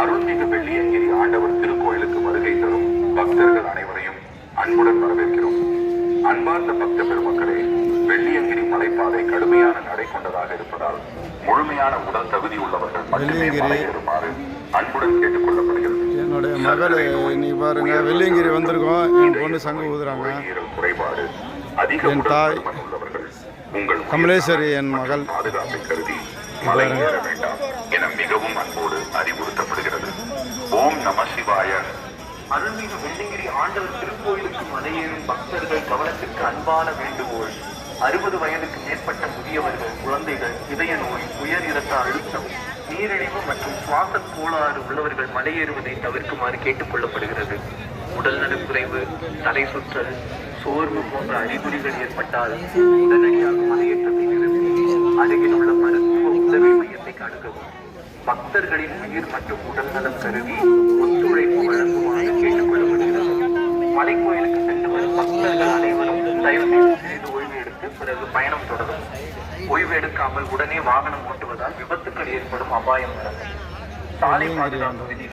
அருள்மிகு வெள்ளியங்கிரி ஆண்டவர் திருக்கோயிலுக்கு வருகை தரும் பக்தர்கள் அனைவரையும் அன்புடன் வரவேற்கிறோம். அன்பார்ந்த பக்த பெருமக்களே, வெள்ளியங்கிரி மலைப்பாதை கடுமையான நடை கொண்டதாக இருப்பதால் முழுமையான உடல் தகுதி உள்ளவர்கள் மட்டுமே மலையேறுமாறு அன்புடன் கேட்டுக் கொள்ளப்படுகிறது. என்னுடைய மகள் நீ பாருங்க, வெள்ளியங்கிரி வந்திருக்கோம். என் பொண்ணு சங்கு ஊதுறாங்க. குறைபாடு அதிக என் தாய் உள்ளவர்கள் உங்கள் கமலேஸ்வரி என் மகள் பாதுகாப்பை கருதி மலையேற வேண்டாம் என மிகவும் அன்போடு அறிவுறுத்தப்படுகிறது. ஓம் நம சிவாய. அருள்மிகு வெள்ளியங்கிரி ஆண்டவர் திருக்கோயிலுக்கு மலையேறும் பக்தர்கள் கவனத்திற்கு அன்பான வேண்டுகோள். 60 வயதுக்கு மேற்பட்ட முதியவர்கள், குழந்தைகள், இதய நோய், உயர் இரத்த அழுத்தம், நீரிழிவு மற்றும் சுவாச கோளாறு உள்ளவர்கள் மலையேறுவதை தவிர்க்குமாறு கேட்டுக் கொள்ளப்படுகிறது. உடல்நலக் குறைவு, தலை சுற்றல், சோர்வு போன்ற அறிகுறிகள் ஏற்பட்டால் உடனடியாக மலையேற்றத்தை நிறுத்தி அருகில் உள்ள மருத்துவ உதவி மையத்தை அணுகவும். பக்தர்களின் உயிர் மற்றும் உடல் நலம் கருதி ஒத்துழைப்பு வழங்குமாறு கேட்டுக் கொள்ளப்படுகிறது. மலைக்கோயிலுக்கு சென்று வரும் பக்தர்கள் அனைவரும் தயவு செய்து சிறிது ஓய்வு எடுத்து பிறகு பயணம் தொடரும். ஓய்வு எடுக்காமல் உடனே வாகனம் ஓட்டுவதால் விபத்துக்கள் ஏற்படும் அபாயம் உள்ளது. சாலை பாதுகாப்பு விதி